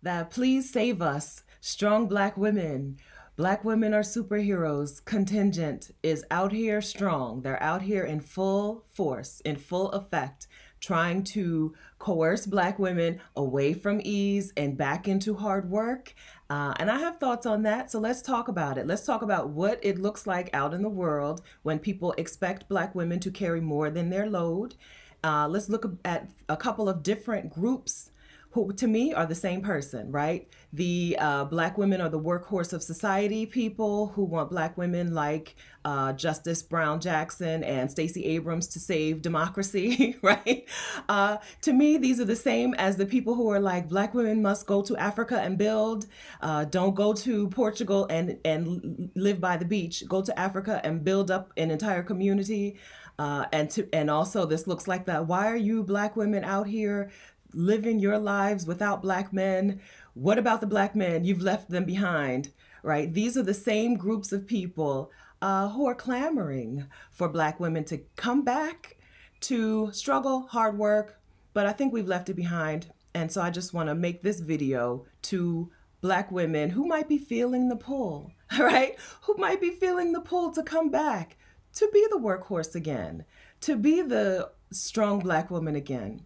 that please save us, strong black women. Black women are superheroes contingent is out here strong. They're out here in full force, in full effect, trying to coerce black women away from ease and back into hard work. And I have thoughts on that. So let's talk about it. Let's talk about what it looks like out in the world when people expect black women to carry more than their load. Let's look at a couple of different groups who to me are the same person, right? The black women are the workhorse of society people who want black women like Justice Brown Jackson and Stacey Abrams to save democracy, right? To me, these are the same as the people who are like, black women must go to Africa and build. Don't go to Portugal and live by the beach. Go to Africa and build up an entire community. And also this looks like that. Why are you black women out here living your lives without black men? What about the black men? You've left them behind, right? These are the same groups of people who are clamoring for black women to come back to struggle, hard work, but I think we've left it behind. And so I just want to make this video to black women who might be feeling the pull, right? Who might be feeling the pull to come back, to be the workhorse again, to be the strong black woman again.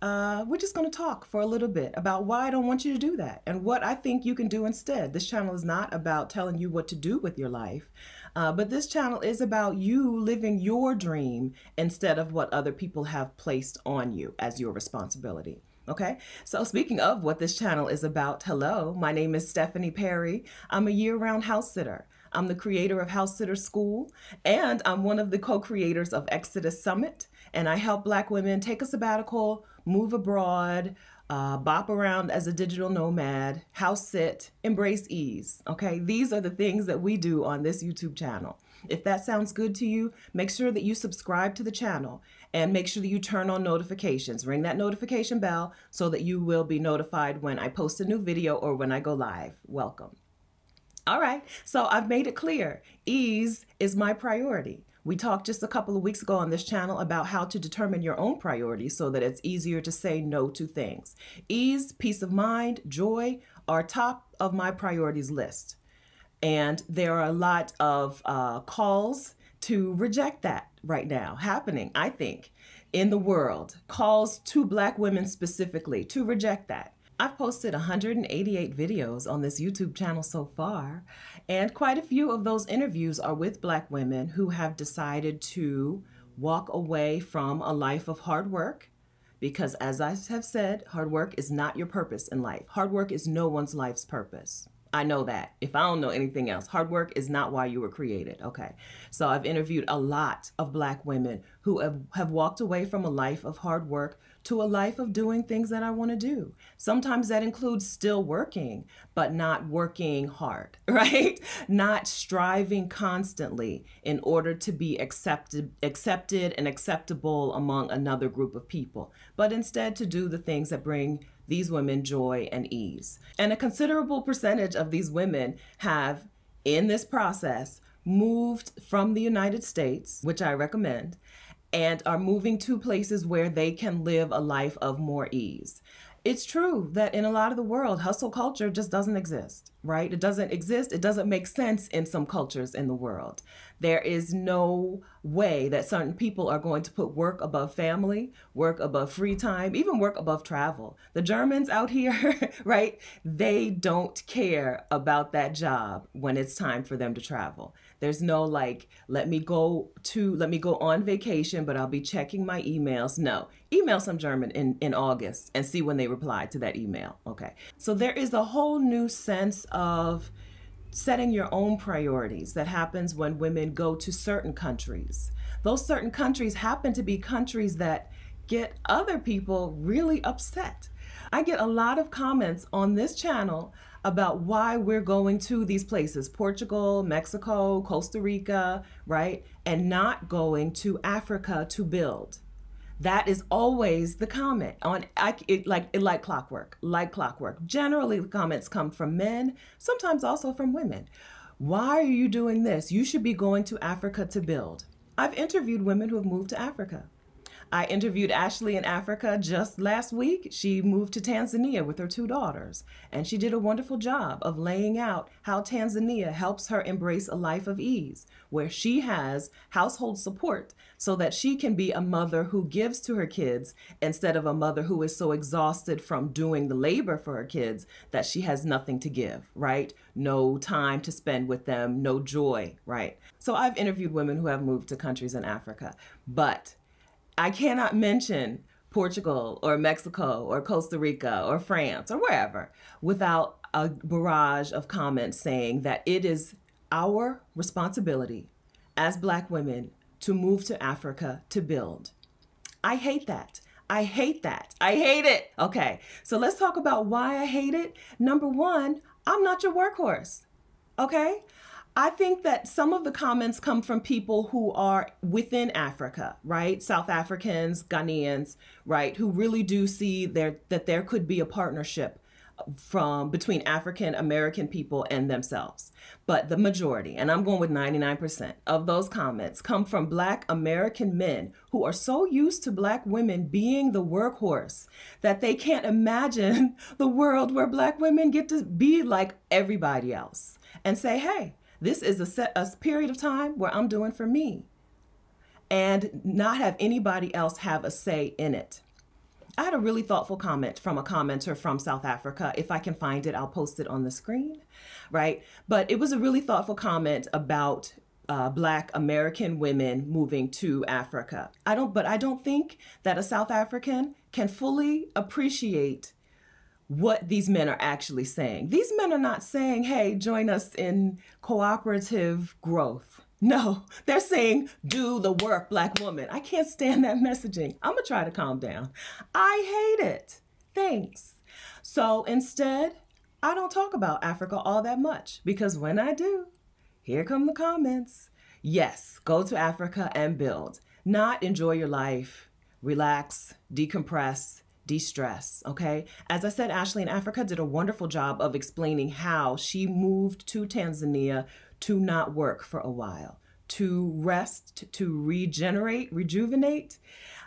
We're just going to talk for a little bit about why I don't want you to do that and what I think you can do instead. This channel is not about telling you what to do with your life, but this channel is about you living your dream instead of what other people have placed on you as your responsibility. Okay, so speaking of what this channel is about, hello, my name is Stephanie Perry. I'm a year-round house sitter. I'm the creator of House Sitter School, and I'm one of the co-creators of Exodus Summit, and I help black women take a sabbatical, move abroad, bop around as a digital nomad, house sit, embrace ease. Okay, these are the things that we do on this YouTube channel. If that sounds good to you, make sure that you subscribe to the channel and make sure that you turn on notifications. Ring that notification bell so that you will be notified when I post a new video or when I go live. Welcome. All right, so I've made it clear. Ease is my priority. We talked just a couple of weeks ago on this channel about how to determine your own priorities so that it's easier to say no to things. Ease, peace of mind, joy are top of my priorities list. And there are a lot of calls to reject that right now happening, I think, in the world. Calls to black women specifically to reject that. I've posted 188 videos on this YouTube channel so far, and quite a few of those interviews are with black women who have decided to walk away from a life of hard work, because as I have said, hard work is not your purpose in life. Hard work is no one's life's purpose. I know that. If I don't know anything else, hard work is not why you were created. Okay. So I've interviewed a lot of black women who have walked away from a life of hard work to a life of doing things that I want to do. Sometimes that includes still working, but not working hard, right? Not striving constantly in order to be accepted and acceptable among another group of people, but instead to do the things that bring these women joy and ease. And a considerable percentage of these women have, in this process, moved from the United States, which I recommend, and are moving to places where they can live a life of more ease. It's true that in a lot of the world, hustle culture just doesn't exist, right? It doesn't exist. It doesn't make sense in some cultures in the world. There is no way that certain people are going to put work above family, work above free time, even work above travel. The Germans out here, right? They don't care about that job when it's time for them to travel. There's no like, let me go on vacation, but I'll be checking my emails. No, email some German in August and see when they reply to that email. Okay. So there is a whole new sense of setting your own priorities that happens when women go to certain countries. Those certain countries happen to be countries that get other people really upset. I get a lot of comments on this channel about why we're going to these places, Portugal, Mexico, Costa Rica, right? And not going to Africa to build. That is always the comment on like clockwork. Generally, the comments come from men, sometimes also from women. Why are you doing this? You should be going to Africa to build. I've interviewed women who have moved to Africa. I interviewed Ashley in Africa just last week. She moved to Tanzania with her 2 daughters, and she did a wonderful job of laying out how Tanzania helps her embrace a life of ease, where she has household support so that she can be a mother who gives to her kids instead of a mother who is so exhausted from doing the labor for her kids that she has nothing to give, right? No time to spend with them, no joy, right? So I've interviewed women who have moved to countries in Africa, but I cannot mention Portugal or Mexico or Costa Rica or France or wherever without a barrage of comments saying that it is our responsibility as Black women to move to Africa to build. I hate that. I hate that. I hate it. Okay, so let's talk about why I hate it. Number one, I'm not your workhorse. Okay? I think that some of the comments come from people who are within Africa, right? South Africans, Ghanaians, right? Who really do see that there could be a partnership between African American people and themselves. But the majority, and I'm going with 99% of those comments, come from Black American men who are so used to Black women being the workhorse that they can't imagine the world where Black women get to be like everybody else and say, hey, this is a period of time where I'm doing for me and not have anybody else have a say in it. I had a really thoughtful comment from a commenter from South Africa. If I can find it, I'll post it on the screen, right? But it was a really thoughtful comment about Black American women moving to Africa. I don't think that a South African can fully appreciate what these men are actually saying. These men are not saying, hey, join us in cooperative growth. No, they're saying, do the work, Black woman. I can't stand that messaging. I'm gonna try to calm down. I hate it. Thanks. So instead, I don't talk about Africa all that much because when I do, here come the comments. Yes, go to Africa and build, not enjoy your life, relax, decompress, de-stress, okay? As I said, Ashley in Africa did a wonderful job of explaining how she moved to Tanzania to not work for a while, to rest, to rejuvenate,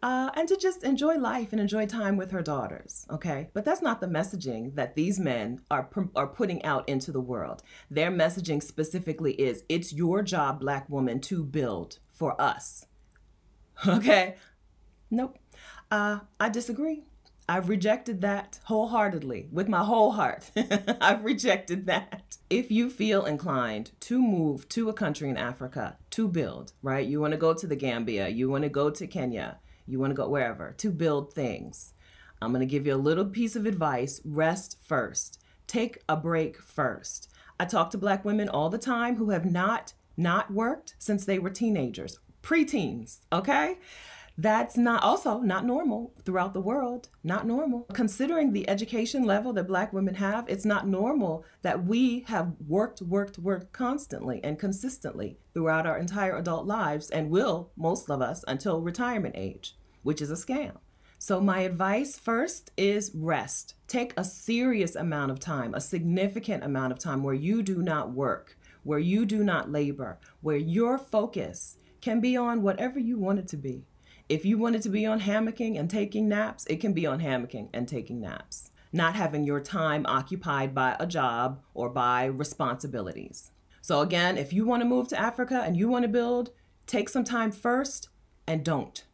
and to just enjoy life and enjoy time with her daughters, okay? But that's not the messaging that these men are putting out into the world. Their messaging specifically is, it's your job, Black woman, to build for us, okay? Nope, I disagree. I've rejected that wholeheartedly, with my whole heart. I've rejected that. If you feel inclined to move to a country in Africa to build, right? You want to go to the Gambia, you want to go to Kenya, you want to go wherever to build things. I'm going to give you a little piece of advice. Rest first. Take a break first. I talk to Black women all the time who have not worked since they were teenagers, preteens, okay? That's not normal throughout the world, not normal. Considering the education level that Black women have, it's not normal that we have worked constantly and consistently throughout our entire adult lives and will, most of us, until retirement age, which is a scam. So my advice first is rest. Take a serious amount of time, a significant amount of time where you do not work, where you do not labor, where your focus can be on whatever you want it to be. If you want it to be on hammocking and taking naps, it can be on hammocking and taking naps, not having your time occupied by a job or by responsibilities. So again, if you want to move to Africa and you want to build, take some time first and don't.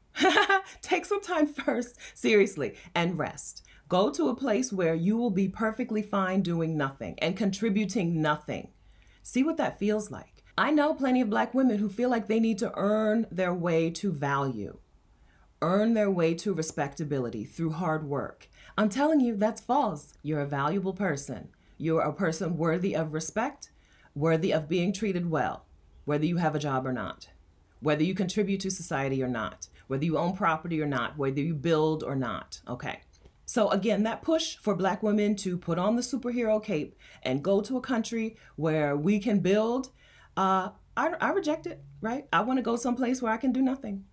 Take some time first, seriously, and rest. Go to a place where you will be perfectly fine doing nothing and contributing nothing. See what that feels like. I know plenty of Black women who feel like they need to earn their way to value. Earn their way to respectability through hard work. I'm telling you, that's false. You're a valuable person. You're a person worthy of respect, worthy of being treated well, whether you have a job or not, whether you contribute to society or not, whether you own property or not, whether you build or not, okay? So again, that push for Black women to put on the superhero cape and go to a country where we can build, I reject it, right? I want to go someplace where I can do nothing.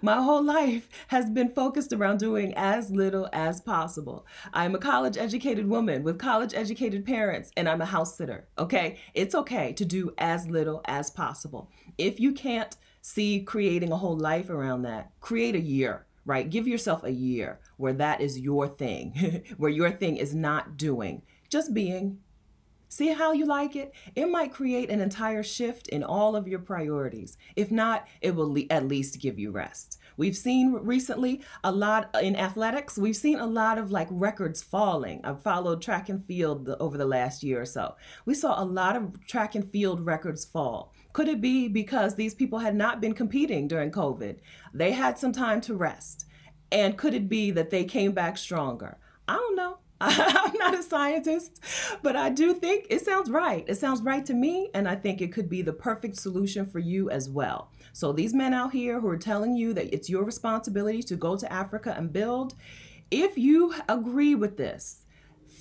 My whole life has been focused around doing as little as possible. I'm a college-educated woman with college-educated parents, and I'm a house sitter, okay? It's okay to do as little as possible. If you can't see creating a whole life around that. Create a year, right? Give yourself a year where that is your thing, where your thing is not doing, just being. See how you like it? It might create an entire shift in all of your priorities. If not, it will at least give you rest. We've seen recently a lot in athletics. We've seen a lot of like records falling. I've followed track and field over the last year or so. We saw a lot of track and field records fall. Could it be because these people had not been competing during COVID? They had some time to rest. And could it be that they came back stronger? I don't know. I'm not a scientist, but I do think it sounds right. It sounds right to me, and I think it could be the perfect solution for you as well. So these men out here who are telling you that it's your responsibility to go to Africa and build, if you agree with this,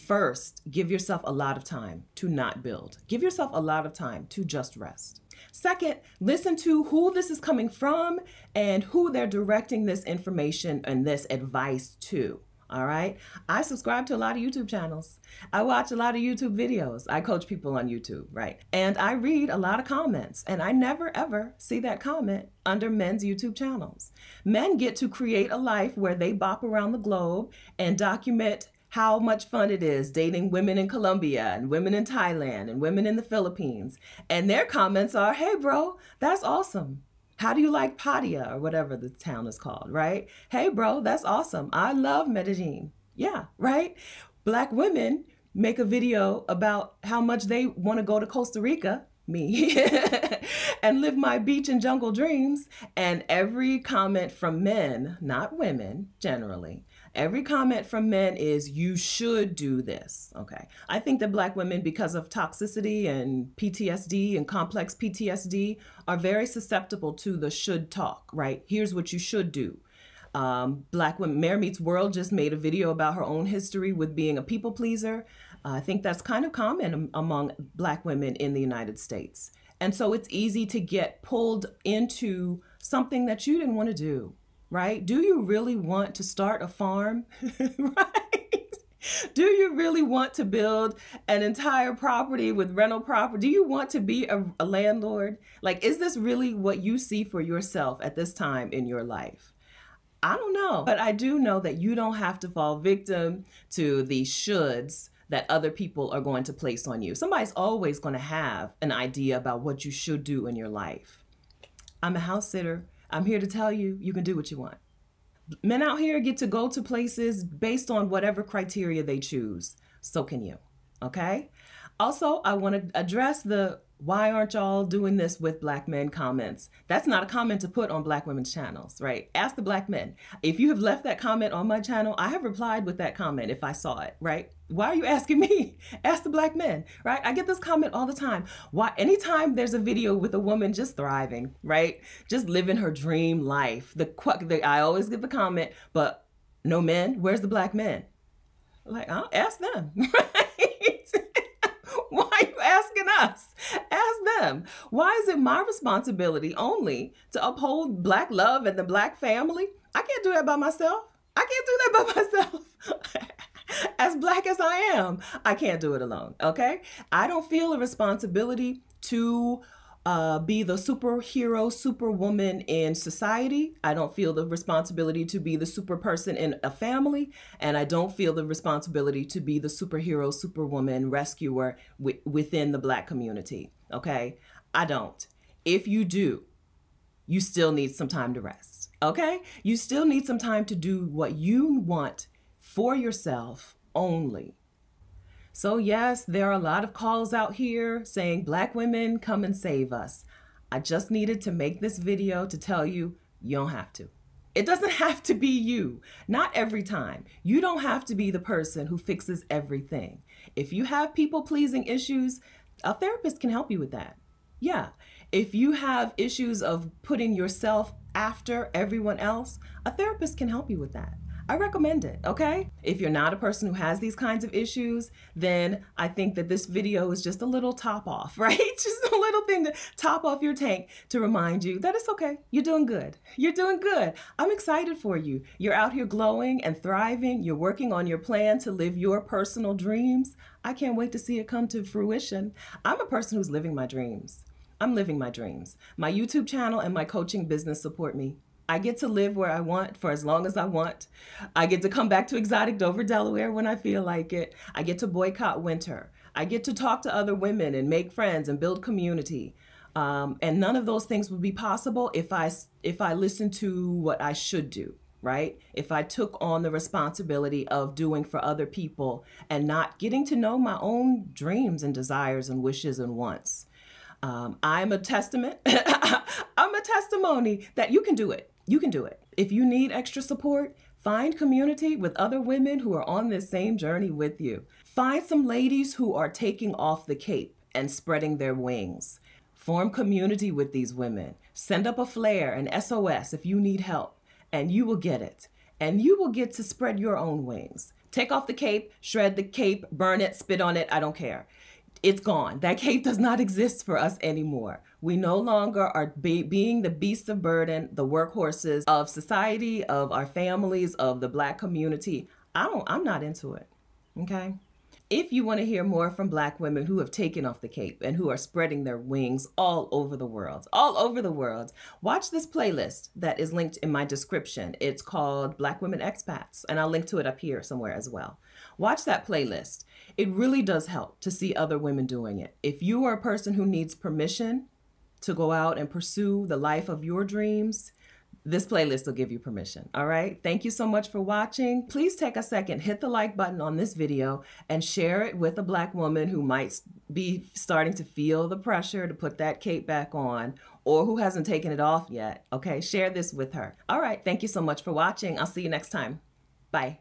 first, give yourself a lot of time to not build. Give yourself a lot of time to just rest. Second, listen to who this is coming from and who they're directing this information and this advice to. All right. I subscribe to a lot of YouTube channels. I watch a lot of YouTube videos. I coach people on YouTube, right? And I read a lot of comments, and I never ever see that comment under men's YouTube channels. Men get to create a life where they bop around the globe and document how much fun it is dating women in Colombia and women in Thailand and women in the Philippines. And their comments are, hey, bro, that's awesome. How do you like Patia or whatever the town is called, right? Hey, bro, that's awesome. I love Medellin. Yeah, right? Black women make a video about how much they want to go to Costa Rica, me, and live my beach and jungle dreams. And every comment from men, not women generally, every comment from men is, you should do this, okay? I think that Black women, because of toxicity and PTSD and complex PTSD, are very susceptible to the should talk, right? Here's what you should do. Black women, Mare Meets World just made a video about her own history with being a people pleaser. I think that's kind of common among Black women in the United States. And so it's easy to get pulled into something that you didn't want to do. Right? Do you really want to start a farm? Right? Do you really want to build an entire property with rental property? Do you want to be a landlord? Like, is this really what you see for yourself at this time in your life? I don't know, but I do know that you don't have to fall victim to the shoulds that other people are going to place on you. Somebody's always going to have an idea about what you should do in your life. I'm a house sitter. I'm here to tell you, you can do what you want. Men out here get to go to places based on whatever criteria they choose. So can you, okay? Also, I want to address the why aren't y'all doing this with Black men comments. That's not a comment to put on Black women's channels, right? Ask the Black men. If you have left that comment on my channel, I have replied with that comment if I saw it, right? Why are you asking me? Ask the Black men, right? I get this comment all the time. Why? Anytime there's a video with a woman just thriving, right? Just living her dream life. I always get the comment, but no men, where's the Black men? Like, I'll ask them, right? Why are you asking us? Ask them. Why is it my responsibility only to uphold Black love and the Black family? I can't do that by myself. I can't do that by myself. As Black as I am, I can't do it alone, okay? I don't feel a responsibility to be the superhero, superwoman in society. I don't feel the responsibility to be the super person in a family. And I don't feel the responsibility to be the superhero, superwoman, rescuer within the Black community, okay? I don't. If you do, you still need some time to rest, okay? You still need some time to do what you want for yourself only. So yes, there are a lot of calls out here saying, Black women, come and save us. I just needed to make this video to tell you, you don't have to. It doesn't have to be you. Not every time. You don't have to be the person who fixes everything. If you have people-pleasing issues, a therapist can help you with that. Yeah. If you have issues of putting yourself after everyone else, a therapist can help you with that. I recommend it, okay? If you're not a person who has these kinds of issues, then I think that this video is just a little top off, right? Just a little thing to top off your tank to remind you that it's okay. You're doing good. You're doing good. I'm excited for you. You're out here glowing and thriving. You're working on your plan to live your personal dreams. I can't wait to see it come to fruition. I'm a person who's living my dreams. I'm living my dreams. My YouTube channel and my coaching business support me. I get to live where I want for as long as I want. I get to come back to exotic Dover, Delaware when I feel like it. I get to boycott winter. I get to talk to other women and make friends and build community. And none of those things would be possible if I listened to what I should do, right? If I took on the responsibility of doing for other people and not getting to know my own dreams and desires and wishes and wants. I'm a testament. I'm a testimony that you can do it. You can do it. If you need extra support, find community with other women who are on this same journey with you. Find some ladies who are taking off the cape and spreading their wings. Form community with these women. Send up a flare, an SOS if you need help, and you will get it. And you will get to spread your own wings. Take off the cape, shred the cape, burn it, spit on it, I don't care. It's gone. That cape does not exist for us anymore. We no longer are being the beasts of burden, the workhorses of society, of our families, of the Black community. I'm not into it, okay? If you want to hear more from Black women who have taken off the cape and who are spreading their wings all over the world, watch this playlist that is linked in my description. It's called Black Women Expats, and I'll link to it up here somewhere as well. Watch that playlist. It really does help to see other women doing it. If you are a person who needs permission to go out and pursue the life of your dreams, this playlist will give you permission. All right. Thank you so much for watching. Please take a second, hit the like button on this video and share it with a Black woman who might be starting to feel the pressure to put that cape back on or who hasn't taken it off yet. Okay. Share this with her. All right. Thank you so much for watching. I'll see you next time. Bye.